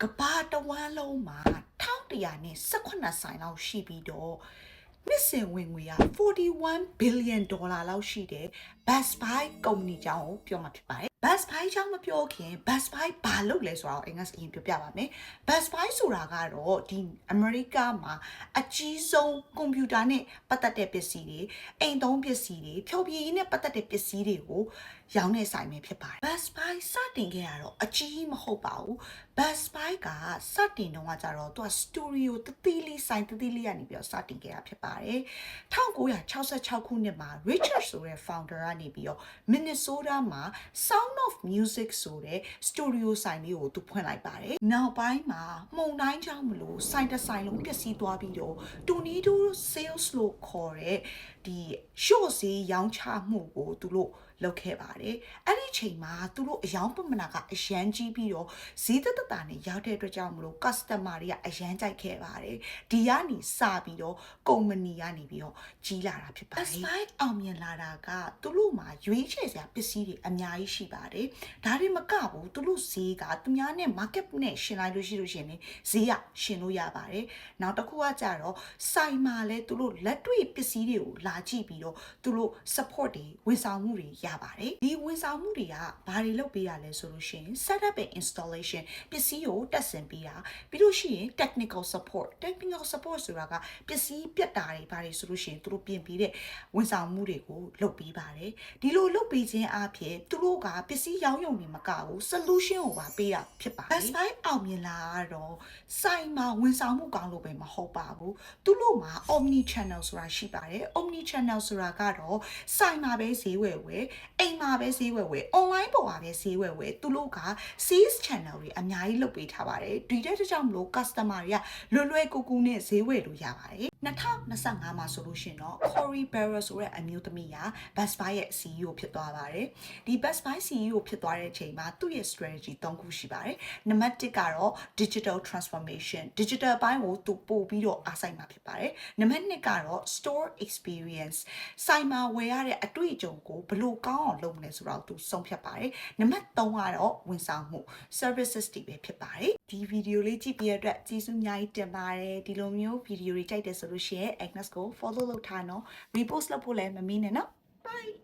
ကဘာတဝမ်းလုံးမှာ1100နဲ့18ဆိုင်လောက်ရှိပြီးတော့နှစ်စဉ်ဝင်ငွေက41 billion dollar လောက်ရှိတဲ့ Best Buy ကုမ္ပဏီကြောင်းကိုပြောမှာဖြစ်ပါတယ် Best Buy ကြောင်းမပြောခင် Best Buy ဘာလုပ်လဲဆိုတော့အင်္ဂလိပ်အရင်ပြောပြပါမယ် Best Buy ဆိုတာကတော့ဒီအမေရိကမှာအကြီးဆုံးကွန်ပျူတာနဲ့ပတ်သက်တဲ့ပစ္စည်းတွေအိမ်သုံးပစ္စည်းတွေဖျော်ဖြေရေးနဲ့ပတ်သက်တဲ့ပစ္စည်းတွေကိုရောင်းနေဆိုင်ပဲဖြစ်ပါတယ် Best Buy စတင်ခဲ့ရတော့အကြီးမဟုတ်ပါဘူး Best Buy ကစတင်တော့ကြတော့သူကစတူဒီယိုတတိလေးဆိုင်တတိလေးကနေပြီးတော့စတင်ခဲ့တာဖြစ်ပါတယ်1966ခုနှစ်မှာ Richard ဆိုတဲ့ founder ကနေပြီးတော့ Minnesota မှာ Sound of Music ဆိုတဲ့စတူဒီယိုဆိုင်လေးကိုသူဖွင့်လိုက်ပါတယ်နောက်ပိုင်းမှာမှုန်တိုင်းကြောင့်မလို့ဆိုင်တစ်ဆိုင်လုံးပျက်စီးသွားပြီးတော့ Tornado Sales လို့ခေါ်တဲ့ဒီ short ဈေးရောင်းချမှုကိုသူတို့လုပ်ခဲ့ပါတယ်အဲ့ဒီချိန်မှာသူတို့အယောင်ပမာဏကအရန်ကြီးပြီးတော့ဈေးသက်သက်နဲ့ရောက်တဲ့အတွက်ကြောင့်မလို့ customer တွေကအရန်ကြိုက်ခဲ့ပါတယ်ဒီကနေစပြီးတော့ကုမ္ပဏီကနေပြီးတော့ကြီးလာတာဖြစ်ပါတယ် Best Buy အောင်မြင်လာတာကသူတို့မှာရွေးချယ်စရာပစ္စည်းတွေအများကြီးရှိပါတယ်ဒါတွေမကဘူးသူတို့ဈေးကသူများနဲ့ market နဲ့ရှင်လိုက်လို့ရှိရင်လည်းဈေးကရှင်လို့ရပါတယ်နောက်တစ်ခုကကြတော့ဆိုင်မှာလဲသူတို့လက်တွေ့ပစ္စည်းတွေကိုလာကြည့်ပြီးတော့သူတို့ support တွေဝန်ဆောင်မှုတွေရပါတယ်ဒီဝန်ဆောင်မှုတွေကဘာတွေလုပ်ပေးရလဲဆိုလို့ရှိရင် setup and installation ပစ္စည်းကိုတက်ဆင်ပေးတာပြီးလို့ရှိရင် technical support ဆိုတာကပစ္စည်းပြတ်တာတွေဘာတွေဆိုလို့ရှိရင်သူတို့ပြင်ပေးတဲ့ဝန်ဆောင်မှုတွေကိုလုပ်ပေးပါတယ်ဒီလိုလုပ်ပေးခြင်းအပြင်သူတို့ကပစ္စည်းရောင်းရုံနဲ့မကဘူး solution ကိုပါပေးတာဖြစ်ပါတယ် Best Buy အောင်မြင်လာတော့ဆိုင်မှာဝန်ဆောင်မှုကောင်းလို့ပဲမဟုတ်ပါဘူးသူတို့မှာ omni channel ဆိုတာရှိပါတယ် omni channel ဆိုတာကတော့ဆိုင်မှာပဲဈေးဝယ်ဝယ်အိမ်မှာပဲဈေးဝယ်ဝယ် online ပေါ်မှာပဲဈေးဝယ်ဝယ်သူတို့က sales channel တွေအများကြီးလုပ်ပေးထားပါတယ်ဒီတဲ့ကြောင့်မလို့ customer တွေကလွယ်ကူကူနဲ့ဈေးဝယ်လို့ရပါတယ်2025မှာဆိုလို့ရှိရင်တော့ Cory Barrett ဆိုတဲ့အမျိုးသမီးက Best Buy ရဲ့ CEO ဖြစ်သွားပါတယ်ဒီ Best Buy CEO ဖြစ်သွားတဲ့အချိန်မှာသူ့ရဲ့ strategy 3ခုရှိပါတယ်နံပါတ်1ကတော့ digital transformation digital ဘိုင်းကိုသူပို့ပြီးတော့အားစိုက်မှာဖြစ်ပါတယ်နံပါတ်2ကတော့ store experience ဆိုင်မှာဝယ်ရတဲ့အတွေ့အကြုံကိုဘယ်လိုကောင်းအောင်လုပ်မလဲဆိုတော့သူဆုံးဖြတ်ပါတယ်နံပါတ်3ကတော့ဝန်ဆောင်မှု services တွေပဲဖြစ်ပါတယ်ဒီဗီဒီယိုလေးကြည့်ပြီးတဲ့အတွက်ကျေးဇူးအများကြီးတင်ပါတယ်ဒီလိုမျိုးဗီဒီယိုတွေကြိုက်တယ်ဆိုလို့ရှိရင် Agnes ကို follow လုပ်ထားနော် repost လုပ်ဖို့လည်းမမေ့နဲ့နော် bye